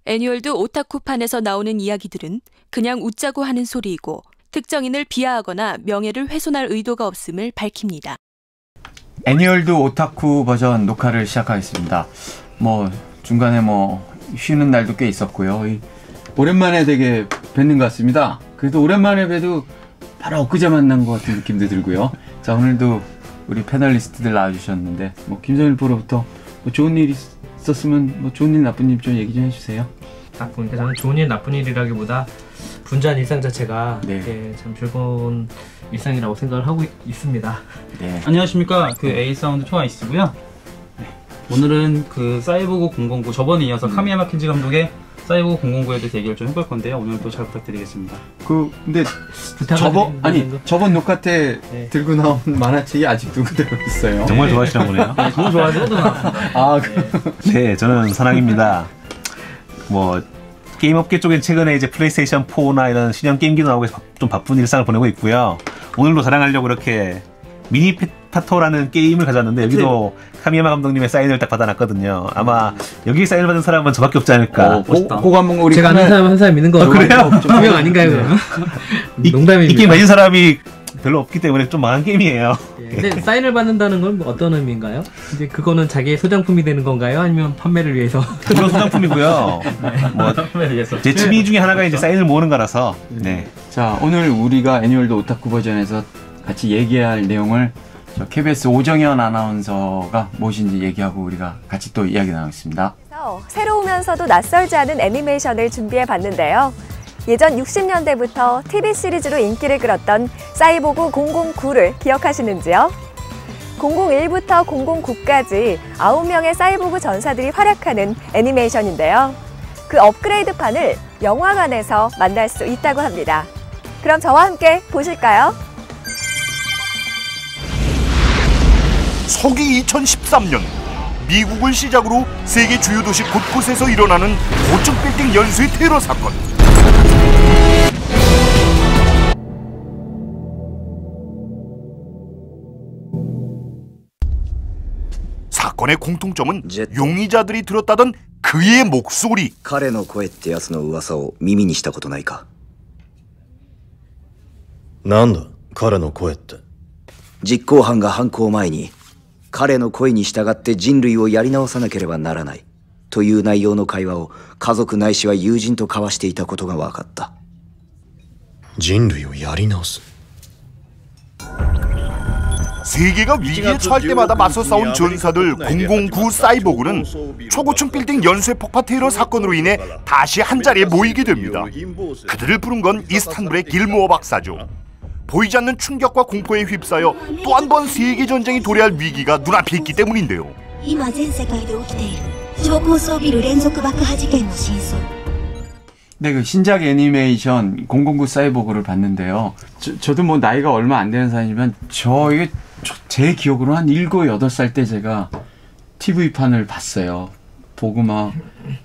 애니월드 오타쿠판에서 나오는 이야기들은 그냥 웃자고 하는 소리이고 특정인을 비하하거나 명예를 훼손할 의도가 없음을 밝힙니다. 애니월드 오타쿠 버전 녹화를 시작하겠습니다. 중간에 쉬는 날도 꽤 있었고요. 오랜만에 되게 뵙는 것 같습니다. 그래도 오랜만에 뵈도 바로 엊그제 만난 것 같은 느낌도 들고요. 자, 오늘도 우리 패널리스트들 나와주셨는데 김정일 프로부터 좋은 일 있었으면 좋은 일 나쁜 일 좀 얘기 좀 해주세요. 저는 좋은 일 나쁜 일이라기보다 분주한 일상 자체가 네. 참 즐거운 일상이라고 생각을 하고 있습니다. 네. 안녕하십니까, A사운드 초아이스고요. 오늘은 사이보그 009 저번에 이어서 카미야마 켄지 감독의 사이보그 009에 대해서 얘기를 좀 해볼 건데요. 오늘도 잘 부탁드리겠습니다. 근데 저번 녹화 때 들고 나온 만화책이 아직도 그대로 있어요. 정말 좋아하시나 보네요. 네, 정말 좋아해서 나왔습니다. 네, 저는 선왕입니다. 게임 업계 쪽엔 최근에 이제 플레이스테이션 4나 이런 신형 게임기도 나오고 해서 좀 바쁜 일상을 보내고 있고요. 오늘도 자랑하려고 이렇게 미니 파토라는 게임을 가져왔는데 여기도 카미야마 감독님의 사인을 딱 받아놨거든요. 아마 여기 사인을 받은 사람은 저밖에 없지 않을까. 그거 한번 우리 제가 아는 사람 한 사람 있는 거 그래요? 분명 아닌가요? 그러면? 농담입니다. 이 게임 가진 사람이 별로 없기 때문에 좀 망한 게임이에요. 근데 사인을 받는다는 건 어떤 의미인가요? 이제 그거는 자기의 소장품이 되는 건가요? 아니면 판매를 위해서? 물론 소장품이고요. 제 취미 중에 하나가 이제 사인을 모으는 거라서. 네. 자, 오늘 우리가 애니월드 오타쿠 버전에서 같이 얘기할 내용을 KBS 오정현 아나운서가 무엇인지 얘기하고 우리가 같이 또 이야기 나누겠습니다. 새로우면서도 낯설지 않은 애니메이션을 준비해봤는데요. 예전 60년대부터 TV 시리즈로 인기를 끌었던 사이보그 009를 기억하시는지요? 001부터 009까지 9명의 사이보그 전사들이 활약하는 애니메이션인데요. 그 업그레이드판을 영화관에서 만날 수 있다고 합니다. 그럼 저와 함께 보실까요? 서기 2013년 미국을 시작으로 세계 주요 도시 곳곳에서 일어나는 고층 빌딩 연쇄 테러 사건. 사건의 공통점은 용의자들이 들었다던 그의 목소리. 彼の声ってやつの噂を耳にしたことないか？なんだ彼の声って。実行犯が犯行前に彼の声に従って人類をやり直さなければならないという内容の会話を家族ないしは友人と交わしていたことが分かった。人類をやり直す。 세계가 위기에 처할 때마다 맞서 싸운 전사들 009 사이보그는 초고층 빌딩 연쇄 폭파 테러 사건으로 인해 다시 한자리에 모이게 됩니다. 그들을 부른 건 이스탄불의 길모어 박사죠. 보이지 않는 충격과 공포에 휩싸여 또 한 번 세계 전쟁이 도래할 위기가 눈앞에 있기 때문인데요. 네, 신작 애니메이션 009 사이보그를 봤는데요. 저도 나이가 얼마 안 되는 사이지만 제 기억으로 한 7, 8살 때 제가 TV판을 봤어요. 보고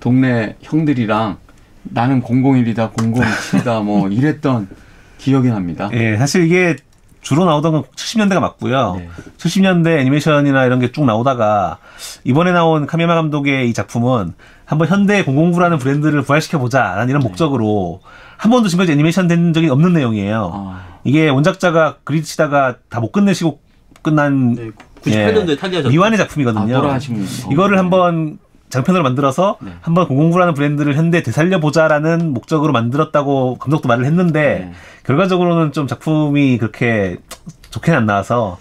동네 형들이랑 나는 001이다, 007이다 이랬던 기억이 납니다. 예, 사실 이게 주로 나오던 건 70년대가 맞고요. 네. 70년대 애니메이션이나 이런 게 쭉 나오다가 이번에 나온 카미야마 감독의 이 작품은 한번 현대 009라는 브랜드를 부활시켜보자 라는 이런 목적으로 한 번도 지금까지 애니메이션 된 적이 없는 내용이에요. 이게 원작자가 그리치다가 다 못 끝내시고 끝난 98년도에 타기하셨죠. 미완의 작품이거든요. 이거를 한번 장편으로 만들어서 한번 009라는 브랜드를 현대에 되살려보자라는 목적으로 만들었다고 감독도 말을 했는데 결과적으로는 좀 작품이 그렇게 좋게는 안 나와서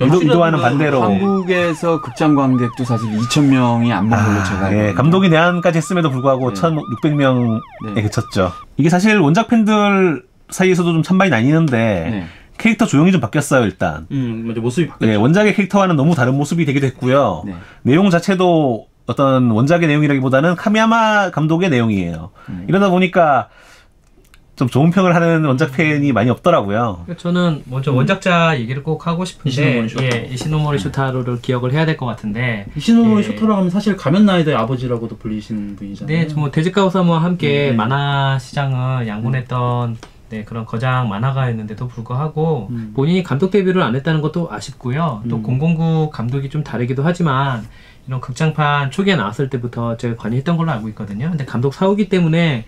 의도와는 반대로 한국에서 극장 관객도 사실 2,000명이 안 본 걸로 제가 감독이 내한까지 했음에도 불구하고 1,600명에 그쳤죠. 이게 사실 원작 팬들 사이에서도 좀 찬반이 나뉘는데 캐릭터 조형이 좀 바뀌었어요, 일단. 맞아, 모습이 바뀌었죠. 원작의 캐릭터와는 너무 다른 모습이 되기도 했고요. 내용 자체도 어떤 원작의 내용이라기보다는 카미야마 감독의 내용이에요. 이러다 보니까 좀 좋은 평을 하는 원작 팬이 많이 없더라고요. 저는 먼저 원작자 얘기를 꼭 하고 싶은데 이시노모리 쇼타로를 기억을 해야 될 것 같은데 이시노모리 쇼타로 하면 사실 가면라이더의 아버지라고도 불리시는 분이잖아요. 네, 데즈카 오사무와 함께 만화 시장을 양분했던 그런 거장 만화가였는데도 불구하고 본인이 감독 데뷔를 안 했다는 것도 아쉽고요. 또 009 감독이 좀 다르기도 하지만 이런 극장판 초기에 나왔을 때부터 제가 관여했던 걸로 알고 있거든요. 근데 감독 사후기 때문에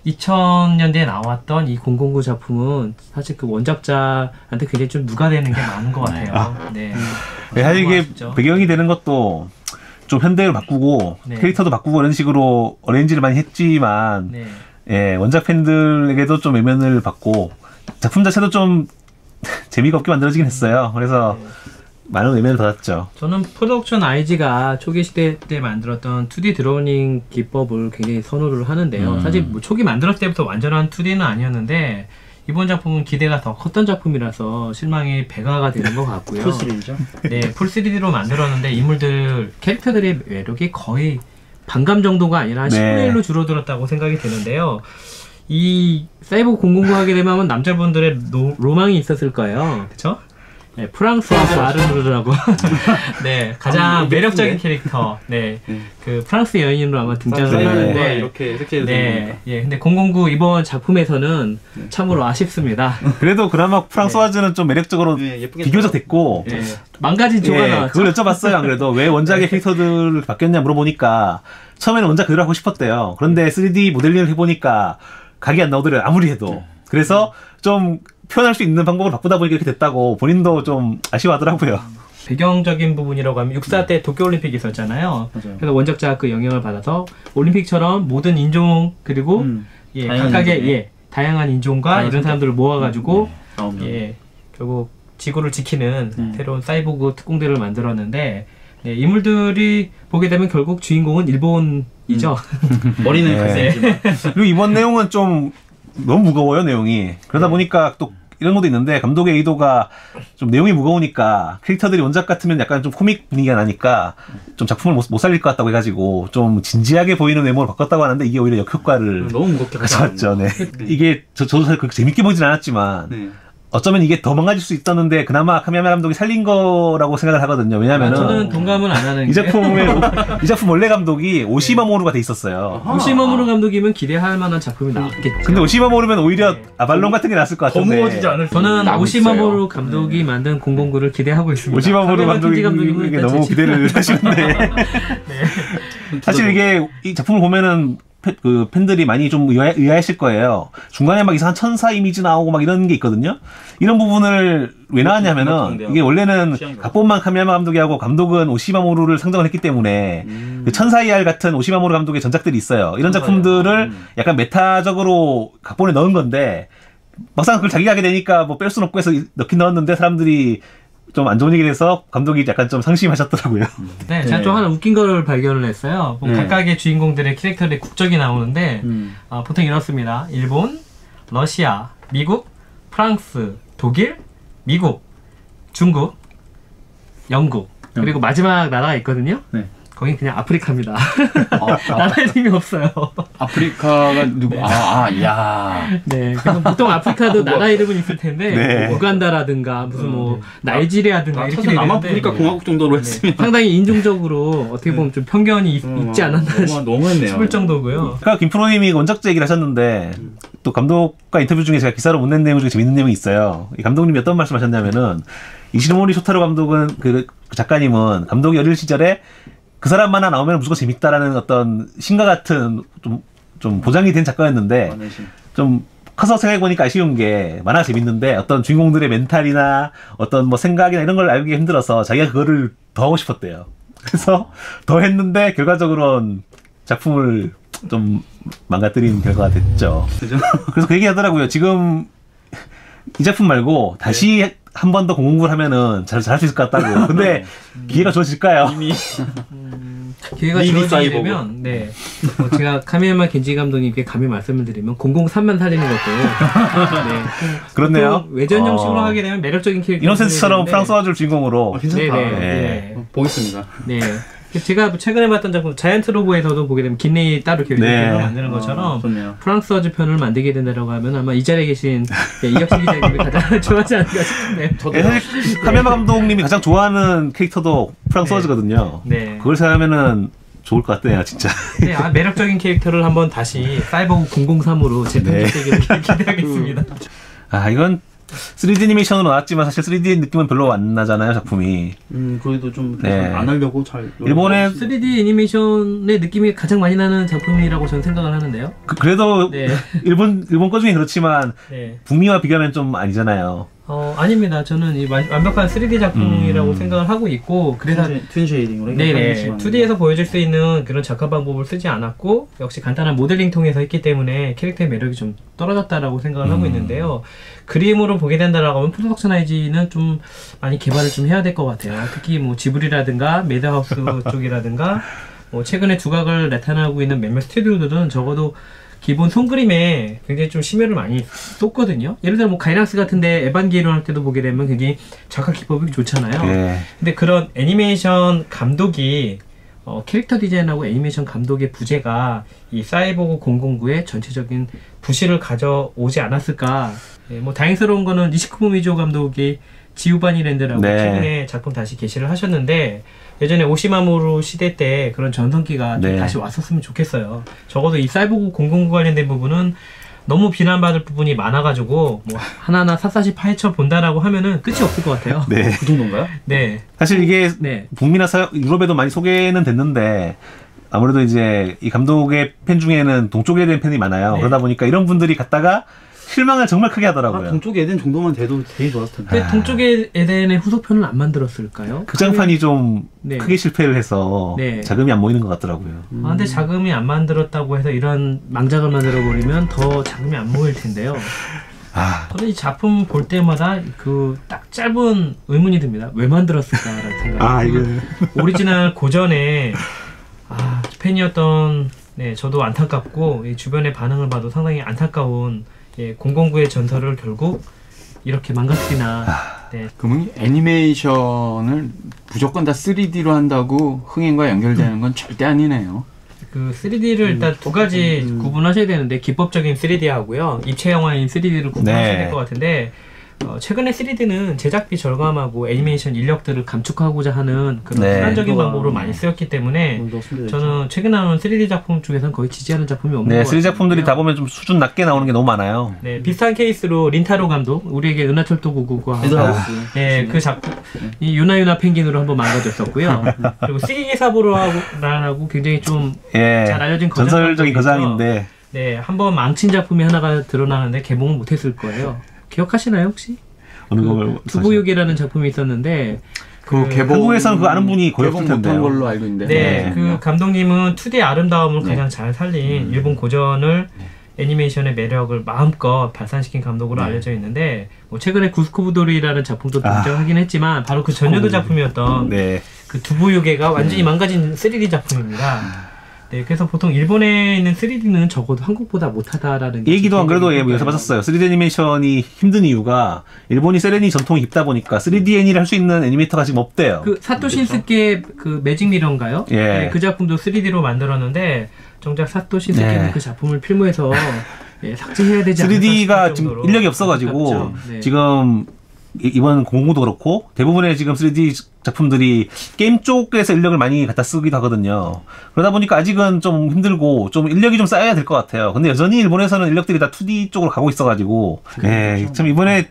2000년대에 나왔던 이 009 작품은 사실 그 원작자한테 굉장히 좀 누가되는 게 많은 것 같아요. 네. 사실 이게 배경이 되는 것도 좀 현대를 바꾸고 네. 캐릭터도 바꾸고 이런 식으로 어레인지를 많이 했지만 네. 예, 원작 팬들에게도 좀 외면을 받고 작품 자체도 좀 재미가 없게 만들어지긴 했어요. 그래서 많은 외면을 받았죠. 저는 프로덕션 IG가 초기 시대 때 만들었던 2D 드로잉 기법을 굉장히 선호를 하는데요. 사실 뭐 초기 만들었을 때부터 완전한 2D는 아니었는데 이번 작품은 기대가 더 컸던 작품이라서 실망이 배가가 되는 것 같고요. 풀3D죠? 네, 풀 3D로 만들었는데 인물들, 캐릭터들의 매력이 거의 반감 정도가 아니라 10분의 1로 줄어들었다고 생각이 드는데요. 이 사이보그 009 하게 되면 남자분들의 로망이 있었을 거예요. 그쵸? 네, 프랑스와 아르누르라고 네, 가장 매력적인 캐릭터. 네, 그 프랑스 여인으로 아마 등장을 하는데 이렇게 섹시해도 네, 예, 근데 009 이번 작품에서는 참으로 아쉽습니다. 그래도 그나마 프랑스와즈는 좀 매력적으로 비교적 됐고 망가진 조가 나왔죠. 그걸 여쭤봤어요. 안 그래도 왜 원작의 캐릭터들 바뀌었냐 물어보니까 처음에는 원작 그대로 하고 싶었대요. 그런데 3D 모델링을 해보니까 각이 안 나오더래요. 아무리 해도. 그래서 좀 표현할 수 있는 방법을 바꾸다 보니까 이렇게 됐다고 본인도 좀 아쉬워하더라고요. 배경적인 부분이라고 하면 64 때 도쿄올림픽이 있었잖아요. 맞아요. 그래서 원작자가 그 영향을 받아서 올림픽처럼 모든 인종 그리고 예, 각각의 예, 다양한 인종과 이런 사람들을 모아가지고 예, 결국 지구를 지키는 새로운 사이보그 특공대를 만들었는데 네, 인물들이 보게 되면 결국 주인공은 일본이죠. 머리는 갈색이지만 그리고 이번 내용은 좀 너무 무거워요, 내용이. 그러다 보니까 또 이런 것도 있는데 감독의 의도가 좀 내용이 무거우니까 캐릭터들이 원작 같으면 약간 좀 코믹 분위기가 나니까 좀 작품을 못 살릴 것 같다고 해가지고 좀 진지하게 보이는 외모를 바꿨다고 하는데 이게 오히려 역효과를 너무 무겁게 가져왔죠. 네. 이게 저도 사실 그렇게 재밌게 보진 않았지만 어쩌면 이게 더 망가질 수 있었는데 그나마 카미야마 감독이 살린 거라고 생각을 하거든요. 왜냐면은 저는 동감은 안 하는 이 작품 원래 감독이 오시마모루가 돼 있었어요. 오시마모루 감독이면 기대할 만한 작품이 나왔겠죠. 근데 오시마모루면 오히려 아발론 같은 게 나왔을 것 같은데. 거무어지지 않을 저는 오시마모루 감독이 만든 009를 기대하고 있습니다. 오시마모루 감독에게 너무 기대를 하시는데 사실 이게 이 작품을 보면은 그 팬들이 많이 좀 의아했을 거예요. 중간에 막 이상한 천사 이미지 나오고 막 이런 게 있거든요. 이런 부분을 왜 나왔냐면은 이게 원래는 각본만 카미야마 감독이 하고 감독은 오시마모루를 상정을 했기 때문에 그 천사의 알 같은 오시마모루 감독의 전작들이 있어요. 이런 작품들을 약간 메타적으로 각본에 넣은 건데 막상 그걸 자기가 하게 되니까 뭐 뺄 수는 없고 해서 넣긴 넣었는데 사람들이 좀 안 좋은 얘기를 해서 감독이 약간 좀 상심하셨더라고요. 네, 제가 좀 하나 웃긴 거를 발견을 했어요. 뭐 각각의 주인공들의 캐릭터들의 국적이 나오는데 보통 이렇습니다. 일본, 러시아, 미국, 프랑스, 독일, 미국, 중국, 영국 그리고 마지막 나라가 있거든요. 네. 거긴 그냥 아프리카입니다. 나라 이름이 없어요. 아프리카가 누구? 야. 네. 그래서 보통 아프리카도 나라 이름은 있을 텐데 뭐 우간다라든가 무슨 뭐 나이지리아든가 이렇게 되는데 남아프리카 공화국 정도로 했으면 상당히 인종적으로 어떻게 보면 좀 편견이 있지 않았나 싶을 정도고요. 아까 김프로님이 원작자 얘기를 하셨는데 또 감독과 인터뷰 중에 제가 기사로 못 낸 내용 중에 재밌는 내용이 있어요. 이 감독님이 어떤 말씀하셨냐면은 이시노모리 쇼타로 감독은 그 작가님은 감독이 어릴 시절에 그 사람만 나오면 무조건 재밌다라는 어떤 신과 같은 좀 보장이 된 작가였는데 좀 커서 생각해보니까 아쉬운 게 만화가 재밌는데 어떤 주인공들의 멘탈이나 어떤 뭐 생각이나 이런 걸 알기 힘들어서 자기가 그거를 더 하고 싶었대요. 그래서 더 했는데 결과적으로는 작품을 좀 망가뜨린 결과가 됐죠. 그래서 그 얘기 하더라고요. 지금 이 작품 말고 다시 한 번 더 009를 하면은 잘할 수 있을 것 같다고. 근데 기회가 주어질까요? 기회가 주어지게 되면 네. 제가 카미야마 겐지 감독님께 감히 말씀을 드리면 003만 살리는 것도 네. 그렇네요. 외전 형식으로 하게 되면 매력적인 캐릭터 이노센스처럼 프랑스와즈를 주인공으로 네네. 네. 보겠습니다. 네. 제가 최근에 봤던 작품 자이언트 로보에서도 보게 되면 긴레이 따로 계획을 만드는 것처럼 프랑스와즈 편을 만들게 된다고 하면 아마 이 자리에 계신 이혁신 기자님이 가장 좋아하지 않을까 싶은데 사실 카미야마 감독님이 가장 좋아하는 캐릭터도 프랑스와즈거든요. 네. 그걸 생각하면은 좋을 것 같네요, 진짜. 네, 매력적인 캐릭터를 한번 다시 사이버그 003으로 재편집되기를 기대하겠습니다. 이건 3D 애니메이션으로 나왔지만 사실 3D 느낌은 별로 안 나잖아요, 작품이. 그래도 좀 네. 안 하려고 잘. 일본의 3D 애니메이션의 느낌이 가장 많이 나는 작품이라고 저는 생각을 하는데요. 그래도 네. 일본 거 중에 그렇지만 네. 북미와 비교하면 좀 아니잖아요. 아닙니다. 저는 이 완벽한 3D 작품이라고 생각을 하고 있고, 그래서 튠 쉐이딩으로. 네네 2D에서 보여줄 수 있는 그런 작화 방법을 쓰지 않았고, 역시 간단한 모델링 통해서 했기 때문에 캐릭터의 매력이 좀 떨어졌다라고 생각을 하고 있는데요. 그림으로 보게 된다라고 하면 프로덕션아이즈는 좀 많이 개발을 좀 해야 될 것 같아요. 특히 뭐 지브리라든가 매드하우스 쪽이라든가 뭐 최근에 두각을 나타나고 있는 몇몇 스튜디오들은 적어도 기본 손그림에 굉장히 좀 심혈을 많이 쏟거든요. 예를 들어 뭐 가이낙스 같은데 에반게리온 할 때도 보게 되면 굉장히 작화 기법이 좋잖아요. 네. 근데 그런 애니메이션 감독이 캐릭터 디자인하고 애니메이션 감독의 부재가 이 사이보그 009의 전체적인 부실을 가져오지 않았을까. 뭐 다행스러운 거는 니시쿠모 미조 감독이 지우바니랜드라고 네. 최근에 작품 다시 게시를 하셨는데, 예전에 오시마모루 시대 때 그런 전성기가 좀 네. 다시 왔었으면 좋겠어요. 적어도 이 사이보그 009 관련된 부분은 너무 비난받을 부분이 많아가지고 뭐 하나하나 샅샅이 파헤쳐 본다라고 하면은 끝이 없을 것 같아요. 네. 그 정도인가요? 네. 사실 이게 네. 북미나 유럽에도 많이 소개는 됐는데 아무래도 이제 이 감독의 팬 중에는 동쪽에 대한 팬이 많아요. 네. 그러다 보니까 이런 분들이 갔다가 실망을 정말 크게 하더라고요. 동쪽 에덴 정도만 돼도 되게 좋았을 텐데. 근데 동쪽의 에덴의 후속편을 안 만들었을까요? 극장판이 좀 네. 크게 실패를 해서 네. 자금이 안 모이는 것 같더라고요. 근데 자금이 안 만들었다고 해서 이런 망작을 만들어버리면 더 자금이 안 모일 텐데요. 저는 이 작품 볼 때마다 그 딱 짧은 의문이 듭니다. 왜 만들었을까라는 생각이. 오리지널 고전에 팬이었던 저도 안타깝고, 이 주변의 반응을 봐도 상당히 안타까운 009의 전설을 결국 이렇게 망가뜨리나. 네. 그러면 애니메이션을 무조건 다 3D로 한다고 흥행과 연결되는 건 절대 아니네요. 그 3D를 일단 두 가지 구분하셔야 되는데, 기법적인 3D하고요, 입체 영화인 3D를 구분하셔야 될 것 같은데, 최근에 3D는 제작비 절감하고 애니메이션 인력들을 감축하고자 하는 그런 순환적인 방법으로 많이 쓰였기 때문에 저는 최근 나오는 3D 작품 중에서는 거의 지지하는 작품이 없는 것 같아요. 3D 작품들이 다 보면 좀 수준 낮게 나오는 게 너무 많아요. 네, 비슷한 케이스로 린타로 감독, 우리에게 은하철도 999와 그 작품, 이 유나유나 펭귄으로 한번 망가졌었고요. 그리고 시기기 사부로라고 굉장히 좀 잘 알려진 전설적인 거장인데, 네, 한번 망친 작품이 하나가 드러나는데 개봉을 못했을 거예요. 기억하시나요 혹시? 어느 걸? 두부육이라는 작품이 있었는데, 그 개봉 한국에서는 그거 아는 분이 거의 없을 텐데요. 못한 걸로 알고 있는데. 네, 그 감독님은 2D 아름다움을 가장 잘 살린 일본 고전을 애니메이션의 매력을 마음껏 발산시킨 감독으로 알려져 있는데, 뭐 최근에 구스코부도리라는 작품도 등장하긴 했지만 바로 그 전년도 작품이었던 그 두부유게가 완전히 망가진 3D 작품입니다. 네, 그래서 보통 일본에 있는 3D는 적어도 한국보다 못하다라는 이 얘기도 안 그래도 여쭤봤었어요. 3D 애니메이션이 힘든 이유가 일본이 세레니 전통이 깊다 보니까 3D 애니를 할 수 있는 애니메이터가 지금 없대요. 그 사토 신스케 그 매직 미러인가요? 예. 네, 그 작품도 3D로 만들었는데 정작 사토 신스케는 그 작품을 필모해서 삭제해야 되지 않을까 3D가 지금 인력이 없어가지고 지금 이번 009도 그렇고 대부분의 지금 3D 작품들이 게임 쪽에서 인력을 많이 갖다 쓰기도 하거든요. 그러다 보니까 아직은 좀 힘들고 좀 인력이 좀 쌓여야 될 것 같아요. 근데 여전히 일본에서는 인력들이 다 2D 쪽으로 가고 있어가지고 참 이번에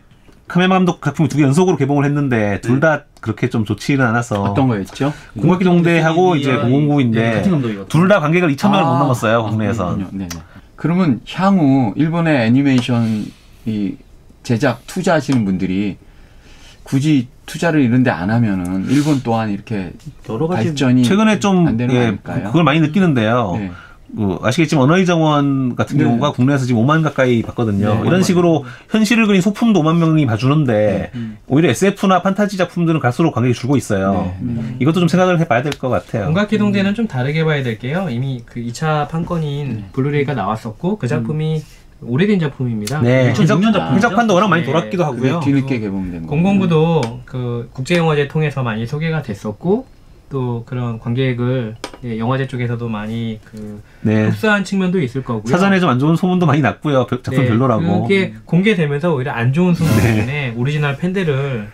카메마 감독 작품이 2개 연속으로 개봉을 했는데 둘 다 그렇게 좀 좋지는 않아서. 어떤 거였죠? 공각기 동대하고 이제 009인데 둘 다 관객을 2,000명을 못 넘었어요. 국내에선. 네네. 그러면 향후 일본의 애니메이션 이 제작 투자하시는 분들이 굳이 투자를 이런데 안 하면은 일본 또한 이렇게 여러 가지 발전이 최근에 좀 안 되는 거 아닐까요? 그걸 많이 느끼는데요. 네. 아시겠지만 언어의 정원 같은 경우가 국내에서 지금 5만 가까이 봤거든요. 이런 식으로 현실을 그린 소품도 5만 명이 봐주는데 오히려 SF나 판타지 작품들은 갈수록 관객이 줄고 있어요. 이것도 좀 생각을 해봐야 될 것 같아요. 공각기동대는 좀 다르게 봐야 될게요. 이미 그 2차 판권인 블루레이가 나왔었고 그 작품이 오래된 작품입니다. 네, 2006년 작품. 해적판도 워낙 많이 돌았기도 하고요. 뒤늦게 개봉된 거. 009도 그 국제영화제 통해서 많이 소개가 됐었고 또 그런 관객을 영화제 쪽에서도 많이 그 흡수한 측면도 있을 거고요. 사전에 좀 안 좋은 소문도 많이 났고요. 작품 별로라고. 그게 공개되면서 오히려 안 좋은 소문 때문에 오리지널 팬들을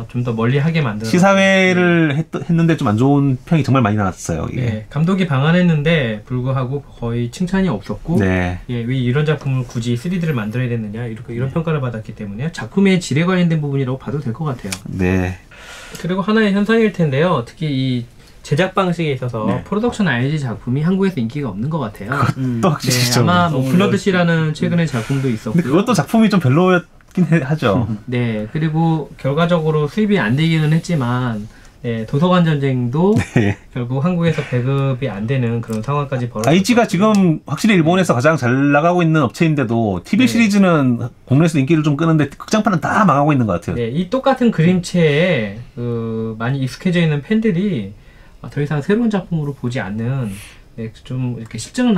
좀 더 멀리하게 만드는 시사회를 했는데 좀 안 좋은 평이 정말 많이 나왔어요. 예. 네, 감독이 방한했는데 불구하고 거의 칭찬이 없었고 네. 예, 왜 이런 작품을 굳이 3D를 만들어야 됐느냐 이런 평가를 받았기 때문에 작품의 질에 관련된 부분이라고 봐도 될 것 같아요. 네. 그리고 하나의 현상일 텐데요. 특히 이 제작 방식에 있어서 프로덕션 IG 작품이 한국에서 인기가 없는 것 같아요. 또 확실히죠. 아마 뭐 블러드시라는 최근에 작품도 있었고 근데 그것도 작품이 좀 별로였긴 하죠. 네, 그리고 결과적으로 수입이 안 되기는 했지만 도서관 전쟁도 결국 한국에서 배급이 안 되는 그런 상황까지 벌어졌어요. IG가 지금 확실히 일본에서 가장 잘 나가고 있는 업체인데도 TV 시리즈는 국내에서 인기를 좀 끄는데 극장판은 다 망하고 있는 것 같아요. 네, 이 똑같은 그림체에 많이 익숙해져 있는 팬들이 더 이상 새로운 작품으로 보지 않는 좀 이렇게 실증을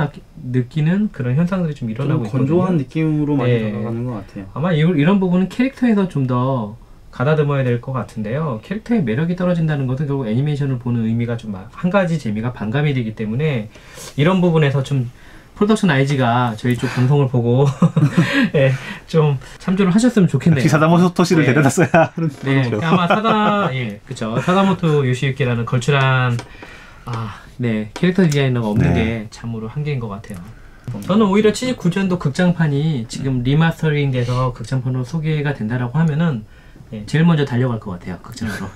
느끼는 그런 현상들이 좀 일어나고 있거든요. 건조한 느낌으로 많이 나가는 것 같아요. 아마 이런 부분은 캐릭터에서 좀 더 가다듬어야 될 것 같은데요. 캐릭터의 매력이 떨어진다는 것은 결국 애니메이션을 보는 의미가 좀 한 가지 재미가 반감이 되기 때문에 이런 부분에서 좀 프로덕션 IG가 저희 쪽 방송을 보고 좀 참조를 하셨으면 좋겠네요. 사다모토 씨를 데려다써야 하는. 네, 아마 사다모토 요시유키라는 걸출한 캐릭터 디자이너가 없는 게 참으로 한계인 것 같아요. 저는 오히려 79년도 극장판이 지금 리마스터링 돼서 극장판으로 소개가 된다라고 하면은 제일 먼저 달려갈 것 같아요. 극장으로.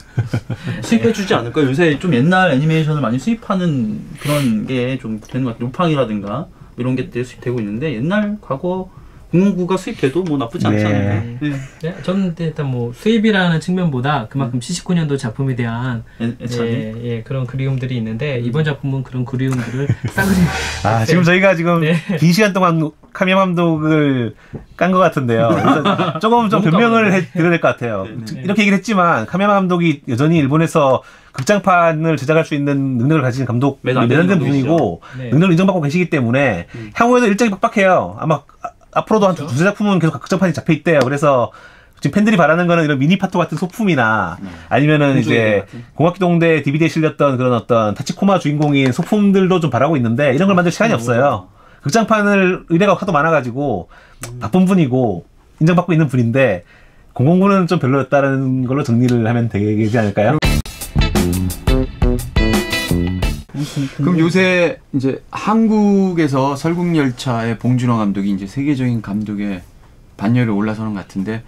수입해주지 않을까요? 요새 좀 옛날 애니메이션을 많이 수입하는 그런 게 좀 되는 것 같아요. 루팡이라든가 이런 게 수입되고 있는데 옛날 과거 009가 수입돼도 뭐 나쁘지 않지 않을까. 네, 저는 일단 뭐 수입이라는 측면보다 그만큼 79년도 작품에 대한 그런 그리움들이 있는데 이번 작품은 그런 그리움들을 싸그리 지금 저희가 지금 긴 시간 동안 카미야마 감독을 깐 것 같은데요. 그래서 조금 좀 변명을 드려야 될 것 같아요. 이렇게 얘기를 했지만 카미야마 감독이 여전히 일본에서 극장판을 제작할 수 있는 능력을 가진 감독 매단된 분이고 능력을 인정받고 계시기 때문에 향후에도 일정이 빡빡해요. 아마 앞으로도 한 두세 작품은 계속 극장판이 잡혀 있대요. 그래서 지금 팬들이 바라는 거는 이런 미니파토 같은 소품이나 아니면은 이제 공학기동대 DVD에 실렸던 그런 어떤 타치코마 주인공인 소품들도 좀 바라고 있는데 이런 걸 만들 시간이 없어요. 극장판을 의뢰가 하도 많아가지고 바쁜 분이고 인정받고 있는 분인데 009는 좀 별로였다는 걸로 정리를 하면 되지 않을까요? 그럼 요새 이제 한국에서 설국열차의 봉준호 감독이 이제 세계적인 감독의 반열에 올라서는 것 같은데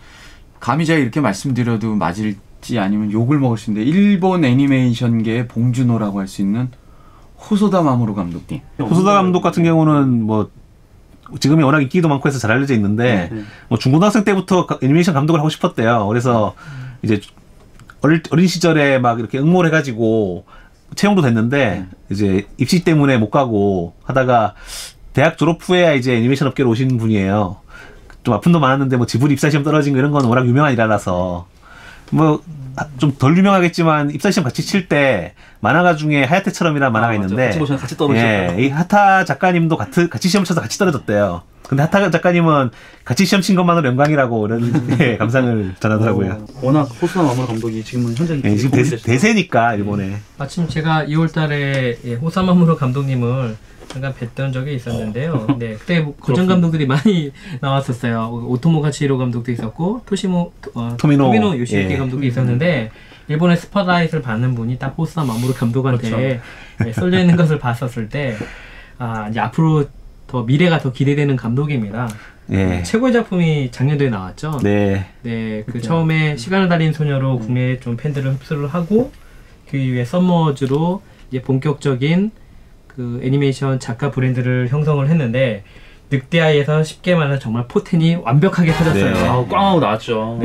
감히 제가 이렇게 말씀드려도 맞을지 아니면 욕을 먹을 수 있는데 일본 애니메이션계의 봉준호라고 할 수 있는 호소다 마모루 감독님. 호소다 감독 같은 경우는 뭐 지금이 워낙 인기도 많고 해서 잘 알려져 있는데 뭐 중고등학생 때부터 애니메이션 감독을 하고 싶었대요. 그래서 이제 어린 시절에 막 이렇게 응모를 해가지고 채용도 됐는데 이제 입시 때문에 못 가고 하다가 대학 졸업 후에야 이제 애니메이션 업계로 오신 분이에요. 좀 아픔도 많았는데 뭐 지브리 입사 시험 떨어진 거 이런 건 워낙 유명한 일이라서 뭐 좀 덜 유명하겠지만 입사 시험 같이 칠 때 만화가 중에 하야테처럼이라는 만화가 있는데 같이 떨어졌어요. 이 하타 작가님도 같이 시험 쳐서 같이 떨어졌대요. 근데 하타 작가님은 같이 시험 친 것만으로 영광이라고 이런 감상을 전하더라고요. 워낙 호소다 마모루 감독이 지금은 현재 지금 대세니까 일본에. 마침 제가 2월달에 호소다 마모루 감독님을 잠깐 뵀던 적이 있었는데요. 그때 고전 감독들이 많이 나왔었어요. 오토모 가치히로 감독도 있었고 토미노 요시유키 감독도 있었는데 일본의 스팟라이트를 받는 분이 딱 호소다 마모루 감독한테 쏠려 있는 것을 봤었을 때 이제 앞으로 더 미래가 더 기대되는 감독입니다. 최고의 작품이 작년도에 나왔죠. 그 처음에 시간을 달리는 소녀로 국내 좀 팬들을 흡수를 하고 그 이후에 썸머즈로 이제 본격적인 그 애니메이션 작가 브랜드를 형성을 했는데 늑대아이에서 쉽게 말하면 정말 포텐이 완벽하게 터졌어요. 꽝 하고 나왔죠.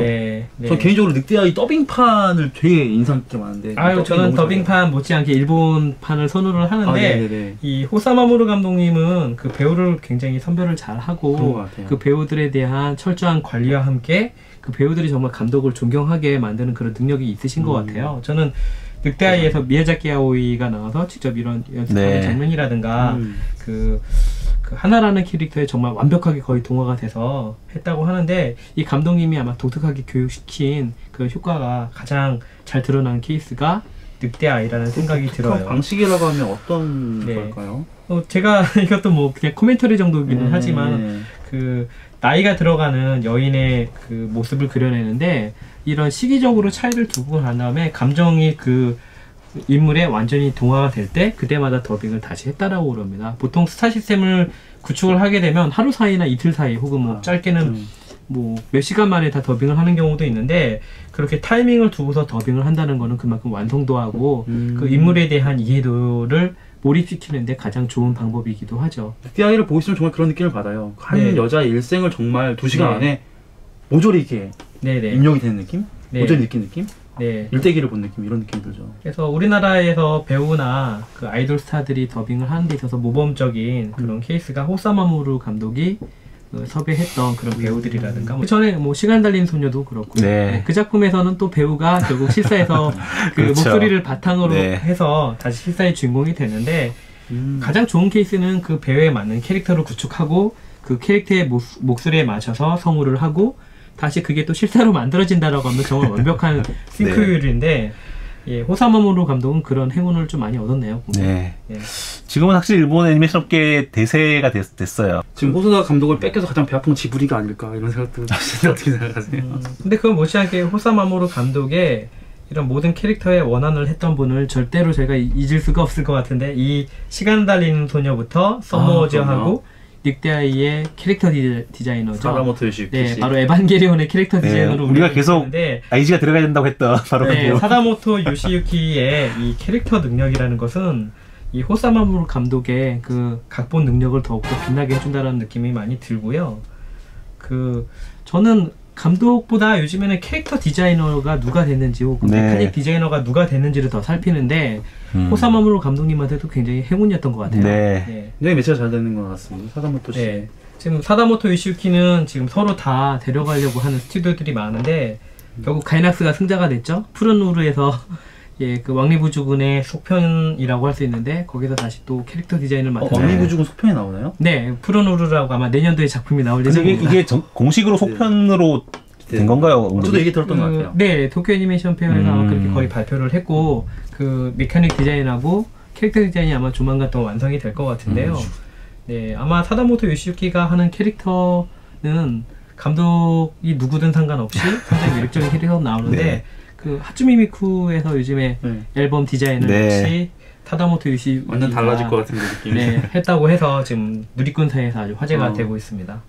저 개인적으로 늑대아이 더빙판을 되게 인상 깊게 봤는데 저는 더빙판 못지않게 일본판을 선호를 하는데 이 호소다 마모루 감독님은 그 배우를 굉장히 선별을 잘 하고 그 배우들에 대한 철저한 관리와 함께 그 배우들이 정말 감독을 존경하게 만드는 그런 능력이 있으신 것 같아요. 저는 늑대아이에서 미야자키 아오이가 나와서 직접 이런 연습하는 장면이라든가 그 하나라는 캐릭터에 정말 완벽하게 거의 동화가 돼서 했다고 하는데 이 감독님이 아마 독특하게 교육시킨 그 효과가 가장 잘 드러난 케이스가 늑대아이라는 생각이 들어요. 방식이라고 하면 어떤 걸까요? 제가 이것도 뭐 그냥 코멘터리 정도기는 하지만 그 나이가 들어가는 여인의 그 모습을 그려내는데 이런 시기적으로 차이를 두고 난 다음에 감정이 그 인물에 완전히 동화가 될 때 그때마다 더빙을 다시 했다라고 그럽니다. 보통 스타 시스템을 구축을 하게 되면 하루 사이나 이틀 사이 혹은 뭐 짧게는 뭐 몇 시간 만에 다 더빙을 하는 경우도 있는데 그렇게 타이밍을 두고서 더빙을 한다는 거는 그만큼 완성도하고 그 인물에 대한 이해도를 몰입시키는데 가장 좋은 방법이기도 하죠. 늑대아이를 보고 있으면 정말 그런 느낌을 받아요. 한 여자의 일생을 정말 2시간 안에 모조리 이렇게 입력이 되는 느낌? 모조리 느낀 느낌? 일대기를 본 느낌, 이런 느낌이 들죠. 그래서 우리나라에서 배우나 그 아이돌 스타들이 더빙을 하는 데 있어서 모범적인 그런 케이스가 호사마모루 감독이 섭외했던 그런 배우들이라든가 그 전에 뭐 시간 달린 소녀도 그렇고요. 그 작품에서는 또 배우가 결국 실사에서 그 그렇죠. 목소리를 바탕으로 해서 다시 실사의 주인공이 되는데 가장 좋은 케이스는 그 배우에 맞는 캐릭터를 구축하고 그 캐릭터의 목소리에 맞춰서 성우를 하고 다시 그게 또 실사로 만들어진다라고 하면 정말 완벽한 싱크율인데 예, 호사마모루 감독은 그런 행운을 좀 많이 얻었네요. 네. 지금은 확실히 일본 애니메이션 업계의 대세가 됐어요. 지금 호소다 감독을 뺏겨서 가장 배 아픈 건 지브리가 아닐까 이런 생각도 드시는데 어떻게 생각하세요? 근데 그건 못지않게 호사마모루 감독의 이런 모든 캐릭터에 원한을 했던 분을 절대로 저희가 잊을 수가 없을 것 같은데 이 시간 달리는 소녀부터 서머저하고 늑대아이의 캐릭터 디자이너죠. 사다모토 요시유키. 바로 에반게리온의 캐릭터 디자이너로 우리가 계속 아이지가 들어가야 된다고 했던 바로 사다모토 요시유키의 이 캐릭터 능력이라는 것은 이 호사마모루 감독의 그 각본 능력을 더욱더 빛나게 해준다는 느낌이 많이 들고요. 저는 감독보다 요즘에는 캐릭터 디자이너가 누가 됐는지 혹은 메카닉 디자이너가 누가 됐는지를 더 살피는데 호사마모루 감독님한테도 굉장히 행운이었던 것 같아요. 굉장히 매치가 잘 되는 것 같습니다. 사다모토 씨. 지금 사다모토 요시유키는 지금 서로 다 데려가려고 하는 스튜디오들이 많은데 결국 가이낙스가 승자가 됐죠. 푸른 우르에서 그 왕리부주군의 속편이라고 할 수 있는데 거기서 다시 또 캐릭터 디자인을 맡은 왕리부주군 속편이 나오나요? 네, 푸른 우르라고 아마 내년도에 작품이 나올 예정입니다. 이게 공식으로 속편으로 된 건가요? 저도 얘기 들었던 것 같아요. 네, 도쿄 애니메이션 페어에서 아마 그렇게 거의 발표를 했고 그 메카닉 디자인하고 캐릭터 디자인이 아마 조만간 또 완성이 될 것 같은데요. 네, 아마 사다모토 요시유키가 하는 캐릭터는 감독이 누구든 상관없이 상당히 매력적인 캐릭터가 나오는데 그 하츠미 미쿠에서 요즘에 앨범 디자인을 역시 사다모토 요시유키가 완전 달라질 것 같은 느낌이 했다고 해서 지금 누리꾼사에서 아주 화제가 되고 있습니다.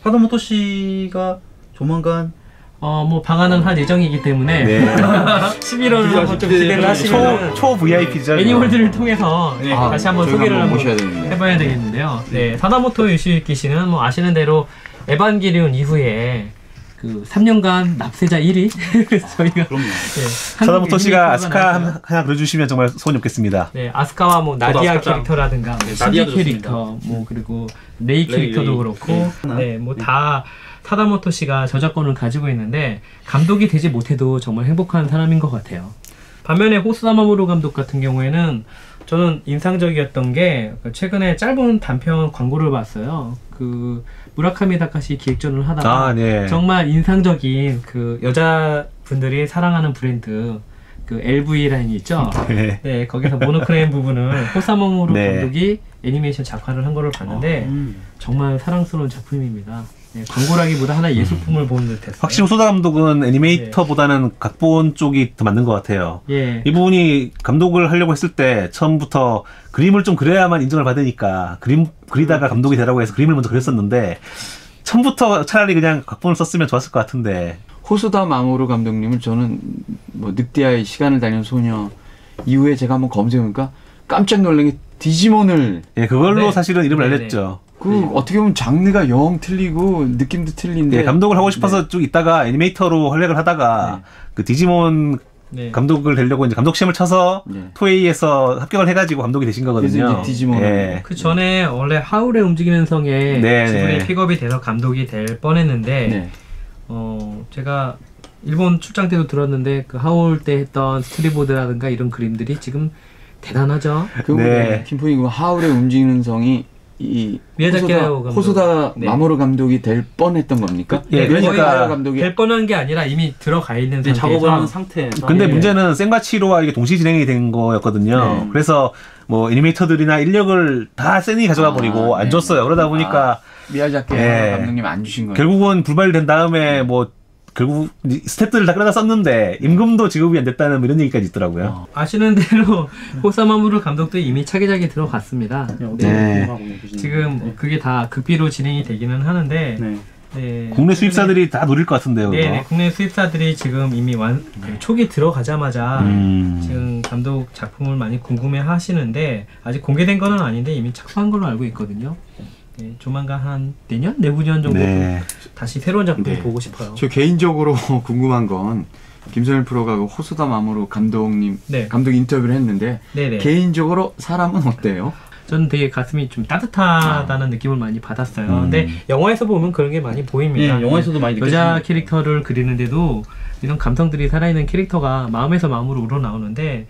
사다모토 씨가 조만간 뭐 방한은 할 예정이기 때문에 11월을 한번 좀 기대를 하시면 초 VIP죠. 애니월드를 통해서 다시 한번 소개를 한번 해봐야 되겠는데요. 사다모토 요시유키 씨는 뭐 아시는 대로 에반게리온 이후에 그 3년간 납세자 1위 저희가 사다모토 씨가 아스카 하나 그려주시면 정말 소원이 없겠습니다. 아스카와 뭐 나디아 캐릭터라든가 신지 캐릭터 뭐 그리고 레이 캐릭터도 그렇고 뭐 다 사다모토 씨가 저작권을 가지고 있는데 감독이 되지 못해도 정말 행복한 사람인 것 같아요. 반면에 호사마모루 감독 같은 경우에는 저는 인상적이었던 게 최근에 짧은 단편 광고를 봤어요. 그 무라카미 다카시 기획전을 하다가 정말 인상적인 그 여자분들이 사랑하는 브랜드 그 LV 라인이 있죠. 거기서 모노크레인 부분을 호사마모루 감독이 애니메이션 작화를 한 거를 봤는데 정말 사랑스러운 작품입니다. 광고라기보다 하나의 예술품을 본 듯했어요. 확실히 호소다 감독은 애니메이터보다는 각본 쪽이 더 맞는 것 같아요. 이분이 감독을 하려고 했을 때 처음부터 그림을 좀 그려야만 인정을 받으니까 그리다가 감독이 되라고 해서 그림을 먼저 그렸었는데 처음부터 차라리 그냥 각본을 썼으면 좋았을 것 같은데 호소다 마모루 감독님은 저는 뭐 늑대아이 시간을 달리는 소녀 이후에 제가 한번 검색해보니까 깜짝 놀란 게 디지몬을 그걸로 사실은 이름을 알렸죠. 어떻게 보면 장르가 영 틀리고 느낌도 틀린데 감독을 하고 싶어서 쭉 있다가 애니메이터로 활약을 하다가 그 디지몬 감독을 되려고 이제 감독 시험을 쳐서 토에이에서 합격을 해가지고 감독이 되신 거거든요. 디지몬. 그 전에 원래 하울의 움직이는 성에 지브리 픽업이 돼서 감독이 될 뻔했는데 제가 일본 출장 때도 들었는데 그 하울 때 했던 스토리보드라든가 이런 그림들이 지금 대단하죠. 김포이 하울의 움직이는 성이 이 호소다 마모루 감독이 될 뻔했던 겁니까? 그러니까 감독이 될 뻔한 게 아니라 이미 들어가 있는 작업을 하는 상태. 근데 문제는 센과치로와 이게 동시 진행이 된 거였거든요. 그래서 뭐 애니메이터들이나 인력을 다 센이 가져가 버리고 안 줬어요. 그러다 보니까 미야자키 감독님 안 주신 거예요. 결국은 불발된 다음에 뭐 결국 스태프들을 다 끌어다 썼는데 임금도 지급이 안 됐다는 이런 얘기까지 있더라고요. 아시는 대로 호사마무르 감독도 이미 차기작에 들어갔습니다. 네. 지금 그게 다 극비로 진행이 되기는 하는데 네. 국내 수입사들이 다 노릴 것 같은데요. 네, 국내 수입사들이 지금 이미 초기 들어가자마자 지금 감독 작품을 많이 궁금해 하시는데 아직 공개된 건 아닌데 이미 착수한 걸로 알고 있거든요. 네, 조만간 한 내년? 내후년 정도 다시 새로운 작품을 보고 싶어요. 저 개인적으로 궁금한 건 김선일 프로가 그 호소다 마모루 감독님 감독 인터뷰를 했는데 개인적으로 사람은 어때요? 저는 되게 가슴이 좀 따뜻하다는 느낌을 많이 받았어요. 근데 영화에서 보면 그런 게 많이 보입니다. 네, 영화에서도 많이 여자 캐릭터를 그리는데도 이런 감성들이 살아있는 캐릭터가 마음에서 마음으로 우러나오는데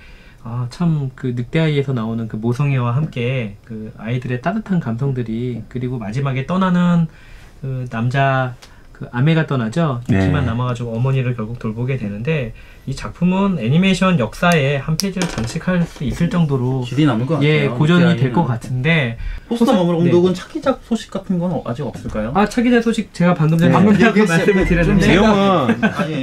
참 그 늑대아이에서 나오는 그 모성애와 함께 그 아이들의 따뜻한 감성들이 그리고 마지막에 떠나는 그 남자 그 아메가 떠나죠. 키만 남아가지고 어머니를 결국 돌보게 되는데 이 작품은 애니메이션 역사에 한 페이지를 장식할 수 있을 정도로 길이 남을 것 같아요. 고전이 될 것 같은데 호소다 마모루 감독은 차기작 소식 같은 건 아직 없을까요? 차기작 소식 제가 방금 전에 말씀을 드렸는데 내용은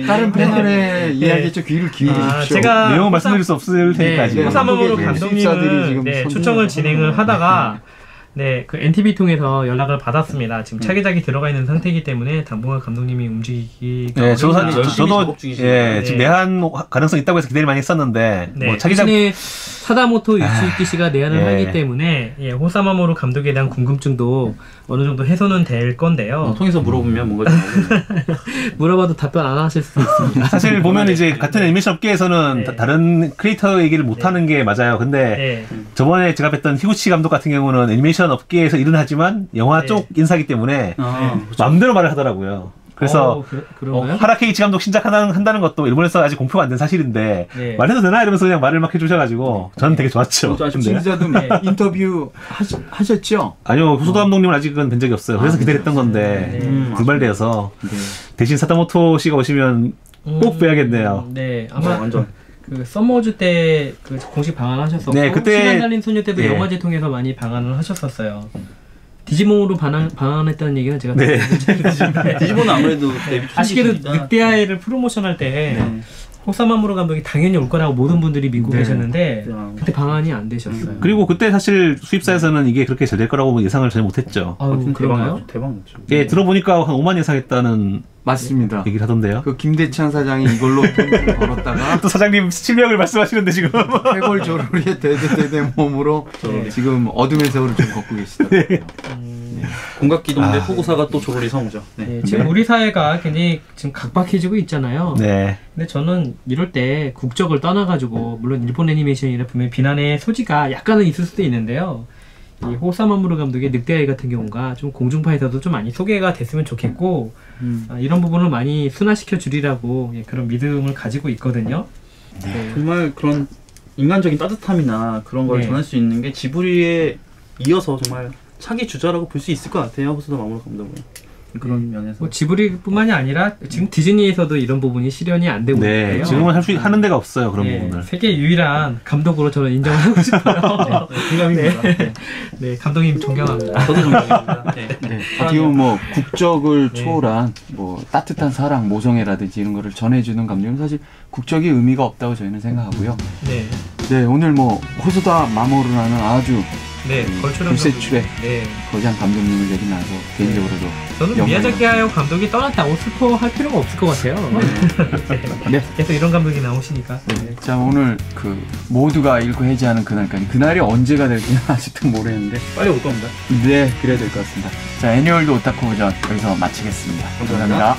다른 패널의 이야기에 좀 귀를 기울이십시오. 제가 내용은 말씀드릴 수 없을 테니까 지금. 호소다 마모루 감독님은 초청을 진행을 하다가 그 NTV 통해서 연락을 받았습니다. 지금 차기작이 들어가 있는 상태이기 때문에 당분간 감독님이 움직이기가 저도 지금 내한 가능성 있다고 해서 기대를 많이 했었는데 뭐 차기작 사다모토 유치유키 씨가 내한을 하기 때문에 호사마모루 감독에 대한 궁금증도 어느 정도 해소는 될 건데요. 통해서 물어보면 뭔가 좀 물어봐도 답변 안 하실 수 있습니다. 사실 보면 이제 같은 애니메이션 업계에서는 다른 크리에이터 얘기를 못 하는 게 맞아요. 근데 저번에 제가 뵀던 히구치 감독 같은 경우는 애니메이션 업계에서 일은 하지만 영화 쪽 인사기 때문에 마음대로 말을 하더라고요. 그래서 하라케이치 감독 신작 한다는 것도 일본에서 아직 공표가 안 된 사실인데 말해도 되나 이러면서 그냥 말을 막 해주셔가지고 저는 되게 좋았죠. 기자도 인터뷰 하셨죠? 아니요, 호소다 감독님은 아직은 뵌 적이 없어요. 그래서 기다렸던 건데 불발되어서 대신 사다모토 씨가 오시면 꼭 뵈야겠네요. 네, 아마 완전 그 썸머즈 때 그 공식 방한하셨었고 그때 시간 달린 소녀 때도 영화제 통해서 많이 방한을 하셨었어요. 디지몬으로 방한했다는 얘기는 제가 디지몬은 아무래도 아시게도 늑대아이를 프로모션할 때 호사마모루 감독이 당연히 올 거라고 모든 분들이 믿고 계셨는데 그때 방한이 안 되셨어요. 그리고 그때 사실 수입사에서는 이게 그렇게 잘 될 거라고 예상을 전혀 못했죠. 그런가요? 대박났죠. 들어보니까 한 5만 예상했다는 맞습니다. 얘기를 하던데요. 그 김대창 사장이 이걸로 돈을 벌었다가 또 사장님 실명을 말씀하시는데 지금 해골조로리의 대대 몸으로 지금 어둠의 세월을 좀 걷고 계시더라고요. 공각기동대 호구사가 또 조로리 성우죠. 지금 우리 사회가 굉장히 지금 각박해지고 있잖아요. 근데 저는 이럴 때 국적을 떠나가지고 물론 일본 애니메이션이라 분명히 비난의 소지가 약간은 있을 수도 있는데요. 이 호사마모루 감독의 늑대아이 같은 경우가 좀 공중파에서도 좀 많이 소개가 됐으면 좋겠고 이런 부분을 많이 순화시켜 주리라고 그런 믿음을 가지고 있거든요. 정말 그런 인간적인 따뜻함이나 그런 걸 전할 수 있는 게 지브리에 이어서 정말 차기 주자라고 볼 수 있을 것 같아요. 호소다 마모루 감독은 그런 면에서 지브리뿐만이 아니라 지금 디즈니에서도 이런 부분이 실현이 안 되고 있고요. 지금은 하는 데가 없어요. 그런 부분을. 세계 유일한 감독으로 저는 인정을 하고 싶어요. 공감입니다. 감독님 존경합니다. 저도 존경합니다. 어떻게 보면 뭐 국적을 초월한 뭐 따뜻한 사랑, 모성애라든지 이런 거를 전해주는 감독은 사실 국적이 의미가 없다고 저희는 생각하고요. 오늘 뭐 호소다 마모루라는 아주 불세출의 거장 감독님을 얘기 나서 개인적으로도 저는 미야자키 하야오 감독이 떠났다고 슬퍼할 필요가 없을 것 같아요. 계속 이런 감독이 나오시니까. 자, 오늘 그 모두가 잃고 해지하는 그날까지, 그날이 언제가 될지는 아직도 모르겠는데 빨리 올 겁니다. 그래야 될 것 같습니다. 자, 애니월드 오타쿠 버전 여기서 마치겠습니다. 감사합니다.